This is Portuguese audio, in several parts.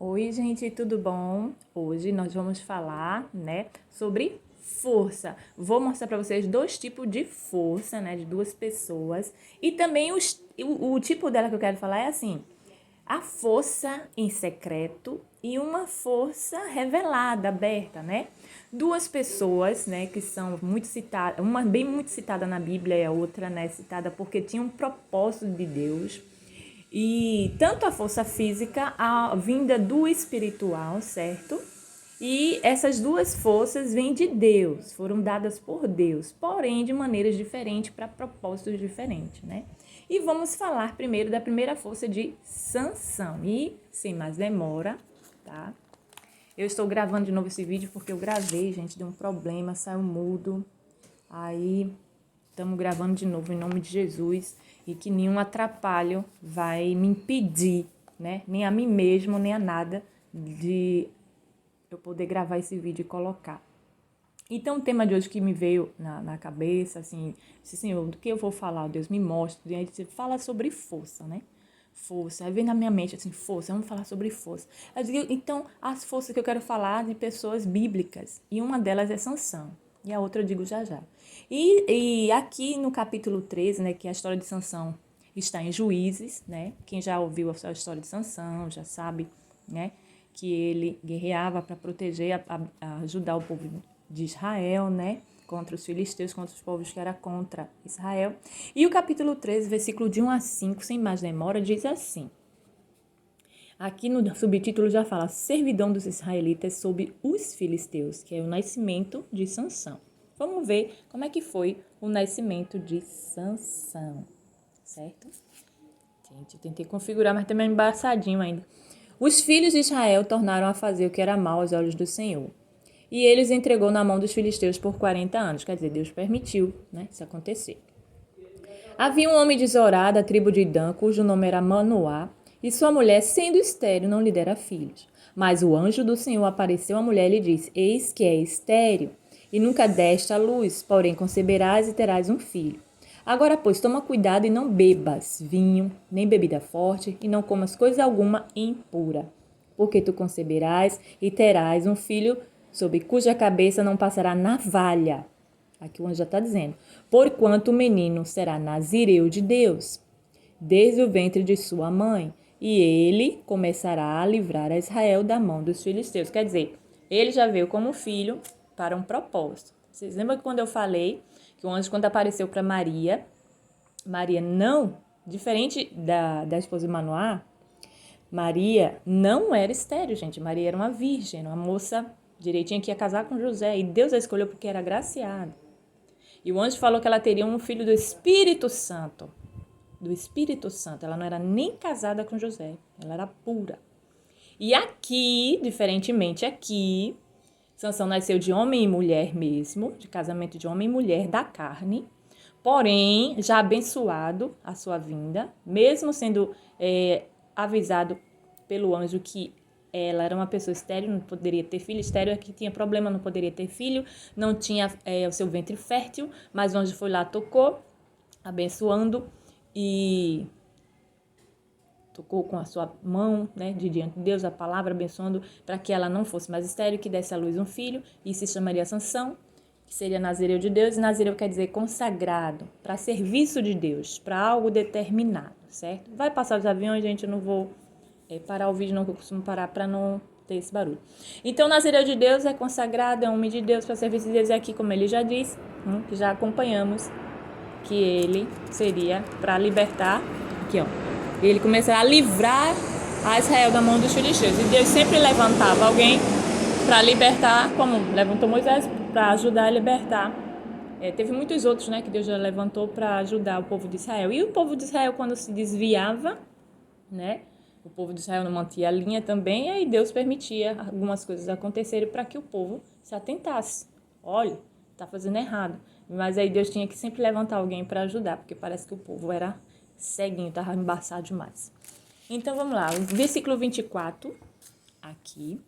Oi, gente, tudo bom? Hoje nós vamos falar, sobre força. Vou mostrar para vocês dois tipos de força, de duas pessoas. E também o tipo dela que eu quero falar é assim: a força em secreto e uma força revelada, aberta, Duas pessoas, que são muito citadas, uma bem muito citada na Bíblia e a outra, citada porque tinha um propósito de Deus. E tanto a força física, a vinda do espiritual, certo? E essas duas forças vêm de Deus, foram dadas por Deus, porém de maneiras diferentes para propósitos diferentes, E vamos falar primeiro da primeira força de Sansão. E, sem mais demora, tá? Eu estou gravando de novo esse vídeo porque eu gravei, gente, deu um problema, saiu mudo. Aí, estamos gravando de novo em nome de Jesus e que nenhum atrapalho vai me impedir, nem a mim mesmo, nem a nada de eu poder gravar esse vídeo e colocar. Então, o tema de hoje que me veio na cabeça, assim, Senhor, do que eu vou falar? Deus me mostra. E aí você fala sobre força, Força. Aí vem na minha mente, assim, força, vamos falar sobre força. Eu digo, então, as forças que eu quero falar de pessoas bíblicas. E uma delas é Sansão. E a outra eu digo já já. E aqui no capítulo 13, que é a história de Sansão está em Juízes, Quem já ouviu a história de Sansão já sabe, que ele guerreava para proteger, ajudar o povo de Israel, contra os filisteus, contra os povos que eram contra Israel. E o capítulo 13, versículo de 1 a 5, sem mais demora, diz assim. Aqui no subtítulo já fala servidão dos israelitas sob os filisteus, que é o nascimento de Sansão. Vamos ver como é que foi o nascimento de Sansão, certo? Gente, eu tentei configurar, mas também é embaçadinho ainda. Os filhos de Israel tornaram a fazer o que era mal aos olhos do Senhor. E ele os entregou na mão dos filisteus por 40 anos. Quer dizer, Deus permitiu, isso acontecer. Havia um homem de Zorá, da tribo de Dan, cujo nome era Manoá, e sua mulher, sendo estéril, não lhe dera filhos. Mas o anjo do Senhor apareceu à mulher e lhe disse: Eis que é estéril, e nunca deste à luz, porém conceberás e terás um filho. Agora, pois, toma cuidado e não bebas vinho, nem bebida forte, e não comas coisa alguma impura. Porque tu conceberás e terás um filho sobre cuja cabeça não passará navalha. Aqui o anjo já está dizendo. Porquanto o menino será nazireu de Deus, desde o ventre de sua mãe, e ele começará a livrar a Israel da mão dos filisteus. Quer dizer, ele já veio como filho para um propósito. Vocês lembram que quando eu falei que o anjo, quando apareceu para Maria, Maria não, diferente da esposa de Manoá, Maria não era estéril, gente. Maria era uma virgem, uma moça direitinha que ia casar com José. E Deus a escolheu porque era agraciada. E o anjo falou que ela teria um filho do Espírito Santo. Do Espírito Santo. Ela não era nem casada com José. Ela era pura. E aqui, diferentemente aqui, Sansão nasceu de homem e mulher mesmo, de casamento de homem e mulher da carne, porém, já abençoado a sua vinda, mesmo sendo avisado pelo anjo que ela era uma pessoa estéril, não poderia ter filho, estéril aqui tinha problema, não poderia ter filho, não tinha o seu ventre fértil, mas o anjo foi lá, tocou, abençoando e tocou com a sua mão, de diante de Deus, a palavra, abençoando para que ela não fosse mais estéril, que desse à luz um filho, e se chamaria Sansão, que seria Nazireu de Deus, e Nazireu quer dizer consagrado, para serviço de Deus, para algo determinado, certo? Vai passar os aviões, gente, eu não vou parar o vídeo não, que eu costumo parar para não ter esse barulho. Então, Nazireu de Deus é consagrado, é homem de Deus, para serviço de Deus, e aqui, como ele já disse, que já acompanhamos, que ele seria para libertar, aqui ó, ele começará a livrar a Israel da mão dos filisteus. E Deus sempre levantava alguém para libertar, como levantou Moisés para ajudar a libertar. Teve muitos outros, que Deus já levantou para ajudar o povo de Israel. E o povo de Israel, quando se desviava, o povo de Israel não mantinha a linha também, e aí Deus permitia algumas coisas acontecerem para que o povo se atentasse. Olha, está fazendo errado. Mas aí Deus tinha que sempre levantar alguém para ajudar, porque parece que o povo era ceguinho, estava embaçado demais. Então, vamos lá. O versículo 24, aqui,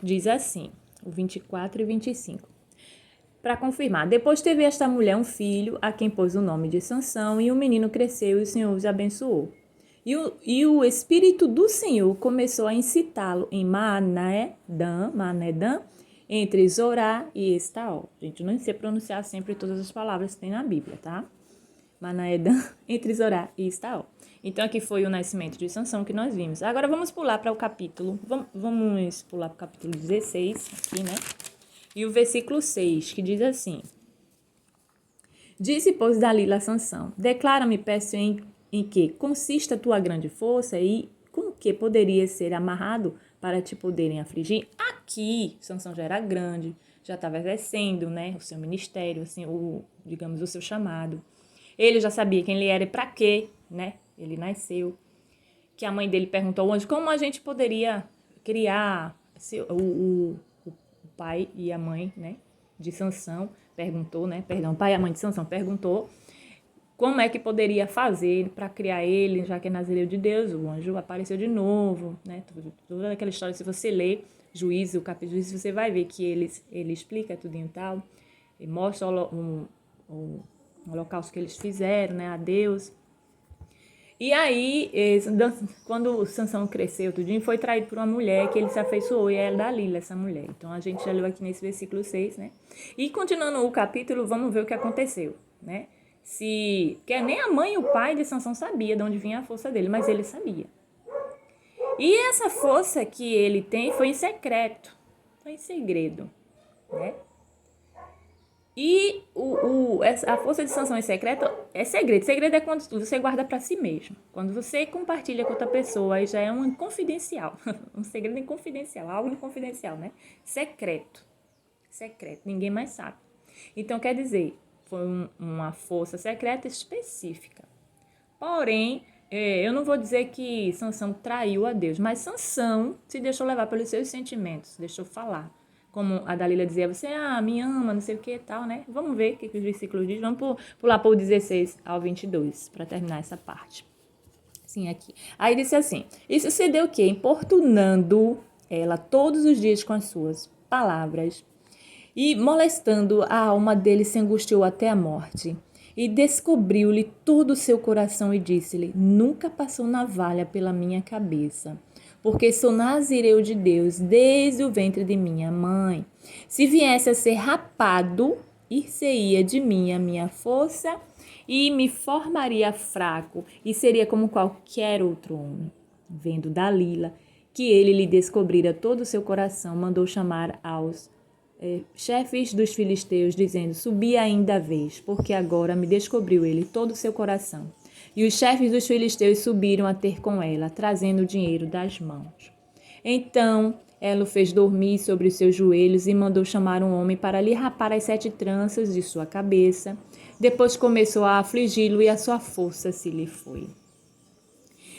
diz assim, o 24 e 25. Para confirmar, depois teve esta mulher um filho, a quem pôs o nome de Sansão, e o menino cresceu e o Senhor os abençoou. E o Espírito do Senhor começou a incitá-lo em Maanedã, entre Zorá e Estaol. Gente, não sei pronunciar sempre todas as palavras que tem na Bíblia, tá? Maanedã, entre Zorá e Estaol. Então, aqui foi o nascimento de Sansão que nós vimos. Agora, vamos pular para o capítulo, vamos pular para o capítulo 16, aqui, né? E o versículo 6, que diz assim: Disse, pois, Dalila a Sansão, declara-me, peço, em que consiste a tua grande força e com que poderias ser amarrado para te poderem afligir? Aqui, Sansão já era grande, já estava exercendo, né, o seu ministério, assim, digamos, o seu chamado. Ele já sabia quem ele era e para quê, né? Ele nasceu. Que a mãe dele perguntou ao anjo como a gente poderia criar o pai e a mãe, né, de Sansão perguntou, né, perdão, o pai e a mãe de Sansão perguntou como é que poderia fazer para criar ele, já que é nazireu de Deus. O anjo apareceu de novo, né, toda aquela história, se você ler Juízo, o capítulo Juízo, você vai ver que ele explica tudo e tal, e mostra o holocausto que eles fizeram, né, a Deus. E aí, quando Sansão cresceu, tudinho, foi traído por uma mulher que ele se afeiçoou, e é Dalila, essa mulher. Então, a gente já leu aqui nesse versículo 6, né? E continuando o capítulo, vamos ver o que aconteceu, né? Que nem a mãe e o pai de Sansão sabia de onde vinha a força dele, mas ele sabia. E essa força que ele tem foi em secreto, foi em segredo, né? E a força de Sansão em secreto é segredo. Segredo é quando você guarda para si mesmo. Quando você compartilha com outra pessoa, aí já é um confidencial. Um segredo confidencial, algo confidencial, né? Secreto. Secreto, ninguém mais sabe. Então, quer dizer, foi uma força secreta específica. Porém, eu não vou dizer que Sansão traiu a Deus, mas Sansão se deixou levar pelos seus sentimentos, deixou falar. Como a Dalila dizia, você me ama, não sei o que e tal, né? Vamos ver o que os versículos dizem. Vamos pular para o 16 ao 22, para terminar essa parte. Sim, aqui. Aí disse assim, e sucedeu o quê? Importunando ela todos os dias com as suas palavras e molestando a alma dele se angustiou até a morte. E descobriu-lhe todo o seu coração e disse-lhe, nunca passou navalha pela minha cabeça, porque sou nazireu de Deus desde o ventre de minha mãe. Se viesse a ser rapado, ir-se-ia de mim a minha força e me formaria fraco e seria como qualquer outro homem. Vendo Dalila que ele lhe descobrira todo o seu coração, mandou chamar aos chefes dos filisteus, dizendo, subi ainda a vez, porque agora me descobriu ele todo o seu coração. E os chefes dos filisteus subiram a ter com ela, trazendo o dinheiro das mãos. Então ela o fez dormir sobre os seus joelhos e mandou chamar um homem para lhe rapar as 7 tranças de sua cabeça. Depois começou a afligi-lo e a sua força se lhe foi.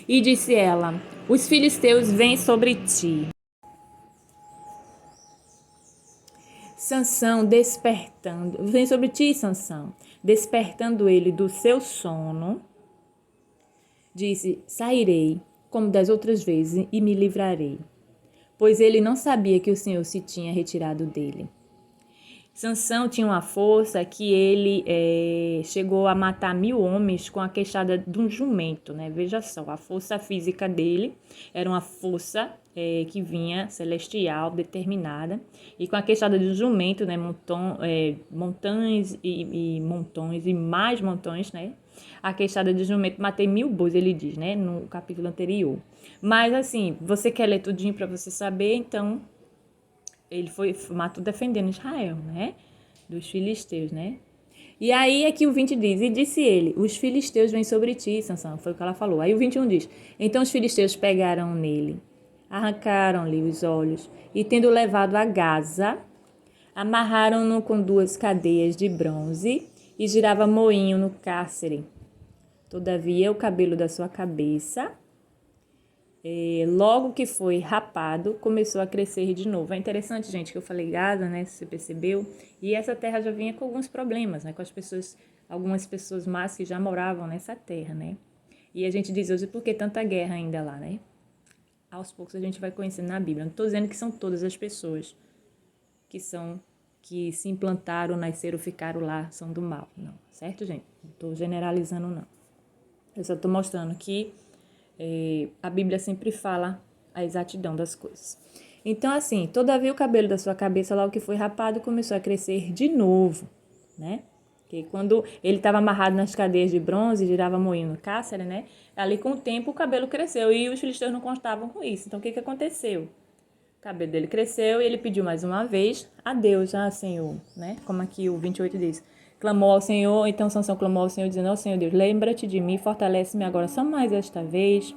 E disse ela, os filisteus vêm sobre ti. Sansão despertando, vem sobre ti, Sansão, despertando ele do seu sono, disse, sairei, como das outras vezes, e me livrarei. Pois ele não sabia que o Senhor se tinha retirado dele. Sansão tinha uma força que ele chegou a matar 1000 homens com a queixada de um jumento, né? Veja só, a força física dele era uma força que vinha celestial, determinada, e com a queixada de um jumento, né? Montões e montões e mais montões, né? A queixada de jumento, matei 1000 bois, ele diz, né? No capítulo anterior. Mas assim, você quer ler tudinho para você saber, então ele matou defendendo Israel, né? Dos filisteus, né? E aí aqui o 20 diz, e disse ele, os filisteus vêm sobre ti, Sansão, foi o que ela falou. Aí o 21 diz, então os filisteus pegaram nele, arrancaram-lhe os olhos, e tendo levado a Gaza, amarraram-no com 2 cadeias de bronze, e girava moinho no cárcere. Todavia o cabelo da sua cabeça, logo que foi rapado, começou a crescer de novo. É interessante, gente, que eu falei Gaza, né? Você percebeu? E essa terra já vinha com alguns problemas, né? Com algumas pessoas más que já moravam nessa terra, né? E a gente diz hoje, por que tanta guerra ainda lá, né? Aos poucos a gente vai conhecendo na Bíblia. Não estou dizendo que são todas as pessoas que se implantaram, nasceram, ficaram lá, são do mal. Não, certo, gente? Não estou generalizando, não. Eu só estou mostrando que a Bíblia sempre fala a exatidão das coisas. Então, assim, todavia o cabelo da sua cabeça, logo que foi rapado, começou a crescer de novo, né? Porque quando ele estava amarrado nas cadeias de bronze, girava moinho no cárcere, né? Ali com o tempo o cabelo cresceu e os filisteus não constavam com isso. Então, o que aconteceu? O cabelo dele cresceu e ele pediu mais uma vez a Deus, Senhor, né? Como aqui o 28 diz. Clamou ao Senhor, então Sansão clamou ao Senhor, dizendo: ó Senhor Deus, lembra-te de mim, fortalece-me agora só mais esta vez,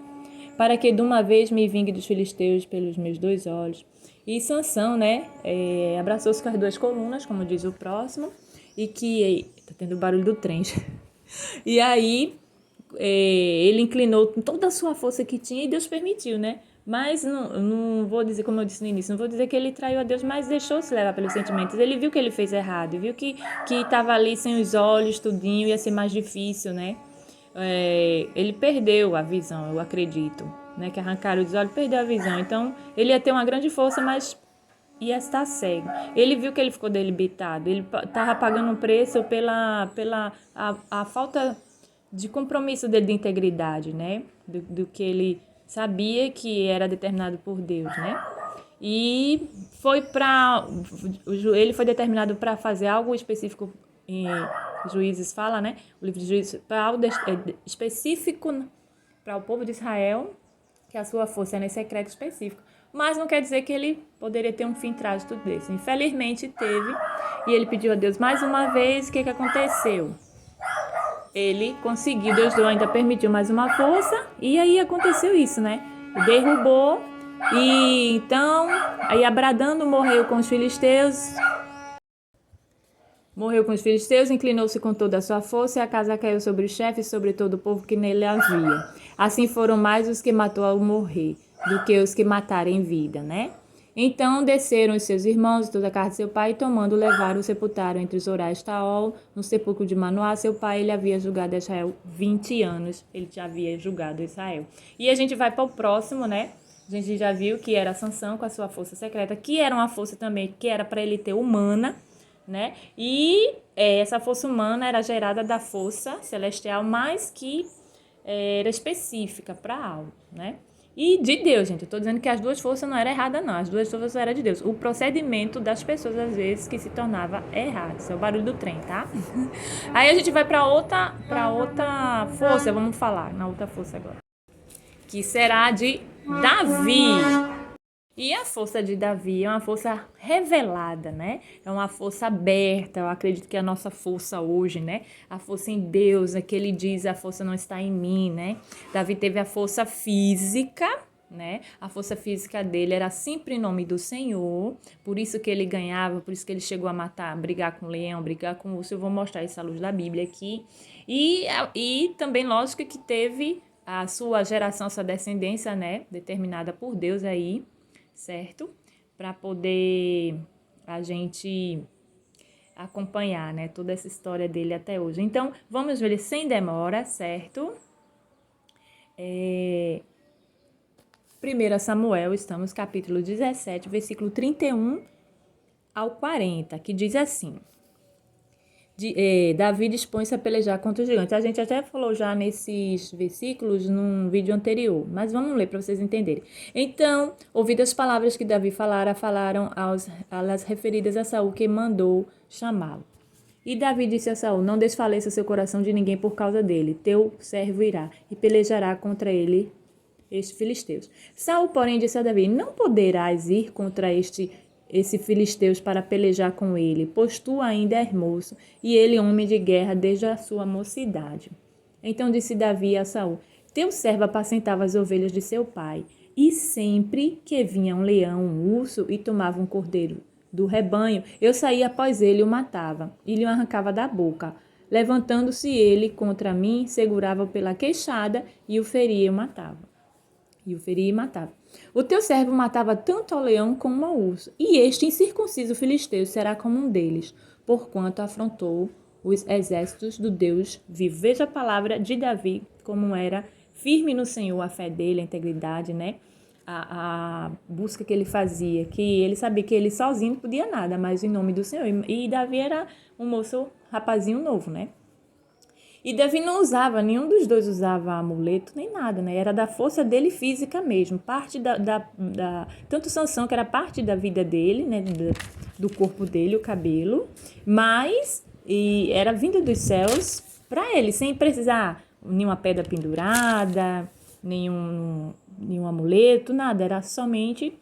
para que de uma vez me vingue dos filisteus pelos meus 2 olhos. E Sansão, né, abraçou-se com as 2 colunas, como diz o próximo, e que... Tá tendo o barulho do trem. E aí, ele inclinou toda a sua força que tinha e Deus permitiu, né? Mas não vou dizer, como eu disse no início, não vou dizer que ele traiu a Deus, mas deixou-se levar pelos sentimentos. Ele viu que ele fez errado, viu que estava ali sem os olhos, tudinho, ia ser mais difícil, né? Ele perdeu a visão, eu acredito, né? Que arrancaram os olhos, perdeu a visão. Então, ele ia ter uma grande força, mas ia estar cego. Ele viu que ele ficou debilitado, ele estava pagando um preço pela a falta de compromisso dele de integridade, né? Do que ele sabia que era determinado por Deus, né? E ele foi determinado para fazer algo específico, em Juízes fala, né? O livro de Juízes, para algo específico para o povo de Israel, que a sua força é nesse secreto específico. Mas não quer dizer que ele poderia ter um fim trágico desse. Infelizmente teve, e ele pediu a Deus mais uma vez. O que aconteceu? Ele conseguiu, Deus ainda permitiu mais uma força, e aí aconteceu isso, né? Derrubou, e então, aí Abradando morreu com os filisteus, inclinou-se com toda a sua força, e a casa caiu sobre os chefes e sobre todo o povo que nele havia. Assim foram mais os que matou ao morrer, do que os que mataram em vida, né? Então desceram os seus irmãos e toda a casa de seu pai, e tomando, levaram, sepultaram entre os Zorai e Taol, no sepulcro de Manoá, seu pai. Ele havia julgado Israel 20 anos, ele já havia julgado Israel. E a gente vai para o próximo, né? A gente já viu que era Sansão com a sua força secreta, que era uma força também que era para ele ter humana, né? E essa força humana era gerada da força celestial, mas que era específica para algo, né? E de Deus, gente. Eu tô dizendo que as 2 forças não eram erradas, não. As 2 forças eram de Deus. O procedimento das pessoas, às vezes, que se tornava errado. Isso é o barulho do trem, tá? Aí a gente vai para outra força, vamos falar na outra força agora, que será de Davi. E a força de Davi é uma força revelada, né? É uma força aberta. Eu acredito que a nossa força hoje, né? A força em Deus, é que ele diz: a força não está em mim, né? Davi teve a força física, né? A força física dele era sempre em nome do Senhor. Por isso que ele ganhava, por isso que ele chegou a matar, brigar com o leão, brigar com o urso. Eu vou mostrar isso à luz da Bíblia aqui. E também, lógico, que teve a sua geração, sua descendência, né? Determinada por Deus aí, certo? Para poder a gente acompanhar, né, toda essa história dele até hoje. Então, vamos ver sem demora, certo? 1 Samuel, estamos capítulo 17, versículo 31 ao 40, que diz assim: Davi dispõe-se a pelejar contra os gigantes. A gente até falou já nesses versículos num vídeo anterior, mas vamos ler para vocês entenderem. Então, ouvidas as palavras que Davi falaram às referidas a Saul, que mandou chamá-lo. E Davi disse a Saul: não desfaleça seu coração de ninguém por causa dele. Teu servo irá e pelejará contra ele, estes filisteus. Saul, porém, disse a Davi: não poderás ir contra esse filisteus para pelejar com ele, pois tu ainda és moço, e ele homem de guerra desde a sua mocidade. Então disse Davi a Saul: teu servo apacentava as ovelhas de seu pai, e sempre que vinha um leão, um urso, e tomava um cordeiro do rebanho, eu saía após ele e o matava, e lhe arrancava da boca. Levantando-se ele contra mim, segurava pela queixada, e o feria e matava. O teu servo matava tanto ao leão como ao urso, e este incircunciso filisteu será como um deles, porquanto afrontou os exércitos do Deus vivo. Veja a palavra de Davi, como era firme no Senhor, a fé dele, a integridade, né? A busca que ele fazia, que ele sabia que ele sozinho não podia nada, mas em nome do Senhor. E Davi era um moço, rapazinho novo, né? E Davi não usava, nenhum dos dois usava amuleto nem nada, né? Era da força dele física mesmo, parte tanto Sansão, que era parte da vida dele, né? Do corpo dele, o cabelo, mas era vinda dos céus para ele, sem precisar nenhuma pedra pendurada, nenhum amuleto, nada, era somente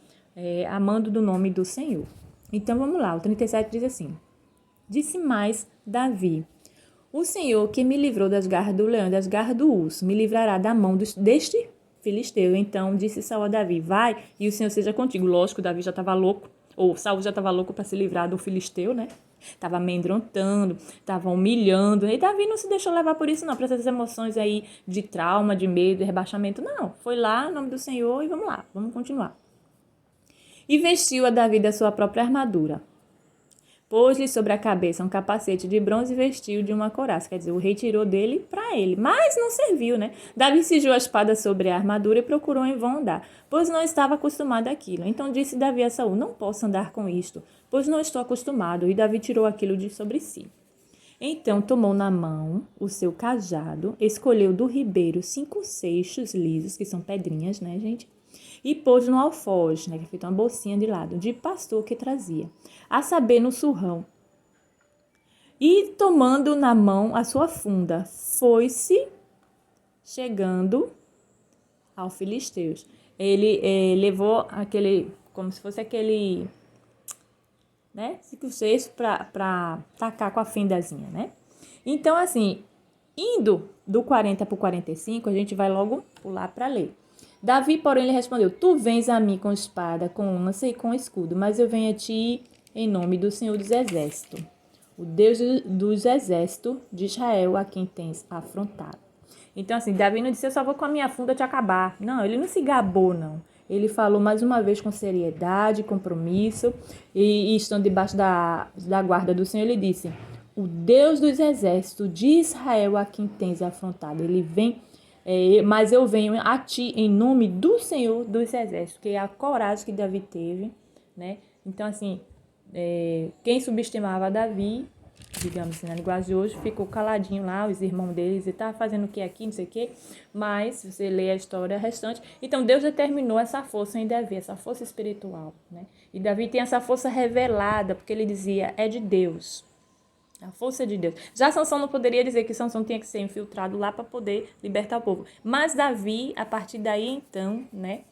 amando do nome do Senhor. Então vamos lá, o 37 diz assim: disse mais Davi: o Senhor que me livrou das garras do leão e das garras do urso, me livrará da mão deste filisteu. Então disse Saul a Davi: vai e o Senhor seja contigo. Lógico, Davi já estava louco, ou Saul já estava louco para se livrar do filisteu, né? Estava amedrontando, estava humilhando. E Davi não se deixou levar por isso, não, para essas emoções aí de trauma, de medo, de rebaixamento. Não, foi lá, em nome do Senhor, e vamos lá, vamos continuar. E vestiu a Davi da sua própria armadura. Pôs-lhe sobre a cabeça um capacete de bronze e vestiu de uma couraça. Quer dizer, o rei tirou dele para ele, mas não serviu, né? Davi cingiu a espada sobre a armadura e procurou em vão andar, pois não estava acostumado àquilo. Então disse Davi a Saul: não posso andar com isto, pois não estou acostumado. E Davi tirou aquilo de sobre si. Então tomou na mão o seu cajado, escolheu do ribeiro 5 seixos lisos, que são pedrinhas, né, gente? E pôs no alfoge, né, que é feito uma bolsinha de lado, de pastor que trazia, a saber, no surrão. E tomando na mão a sua funda, foi-se chegando ao filisteus. Ele levou aquele, como se fosse aquele, né, 5 seixos para tacar com a fendazinha, né? Então, assim, indo do 40 para o 45, a gente vai logo pular para ler. Davi, porém, lhe respondeu: tu vens a mim com espada, com lança e com escudo, mas eu venho a ti em nome do Senhor dos Exércitos, o Deus dos Exércitos de Israel, a quem tens afrontado. Então, assim, Davi não disse: eu só vou com a minha funda te acabar. Não, ele não se gabou, não. Ele falou mais uma vez com seriedade, compromisso, e estando debaixo da guarda do Senhor, ele disse: o Deus dos Exércitos de Israel, a quem tens afrontado. Ele vem... mas eu venho a ti em nome do Senhor dos Exércitos, que é a coragem que Davi teve, né? Então, assim, quem subestimava Davi, digamos assim, na linguagem de hoje, ficou caladinho lá, os irmãos deles, e tá fazendo o que aqui, não sei o quê, mas se você lê a história restante, então Deus determinou essa força em Davi, essa força espiritual, né? E Davi tem essa força revelada, porque ele dizia: é de Deus. A força de Deus. Já Sansão não poderia dizer que Sansão tinha que ser infiltrado lá para poder libertar o povo. Mas Davi, a partir daí então, né,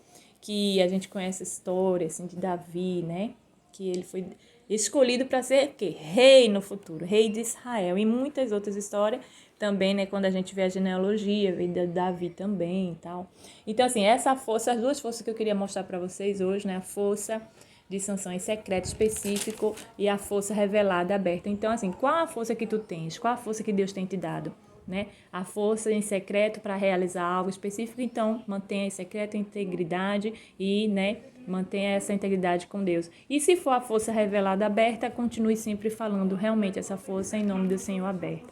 que a gente conhece a história assim, de Davi, né, que ele foi escolhido para ser o quê? Rei no futuro, rei de Israel. E muitas outras histórias também, né, quando a gente vê a genealogia, vê de Davi também e tal. Então, assim, essa força, as duas forças que eu queria mostrar para vocês hoje, né, a força de sanção em secreto específico e a força revelada aberta. Então, assim, qual a força que tu tens? Qual a força que Deus tem te dado? Né? A força em secreto para realizar algo específico, então mantenha em secreto a integridade e, né, mantenha essa integridade com Deus. E se for a força revelada aberta, continue sempre falando realmente essa força em nome do Senhor aberta.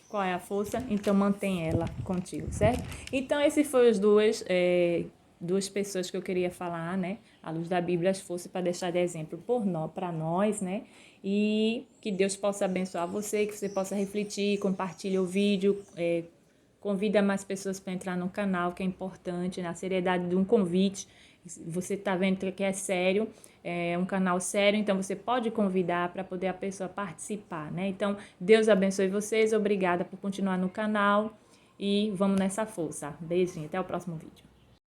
Qual é a força? Então mantenha ela contigo, certo? Então esses foram os duas pessoas que eu queria falar, né? À luz da Bíblia, as forças para deixar de exemplo para nós, né? E que Deus possa abençoar você, que você possa refletir, compartilhe o vídeo, convida mais pessoas para entrar no canal, que é importante, na seriedade de um convite. Você está vendo que é sério, é um canal sério, então você pode convidar para poder a pessoa participar, né? Então, Deus abençoe vocês, obrigada por continuar no canal e vamos nessa força. Beijinho, até o próximo vídeo.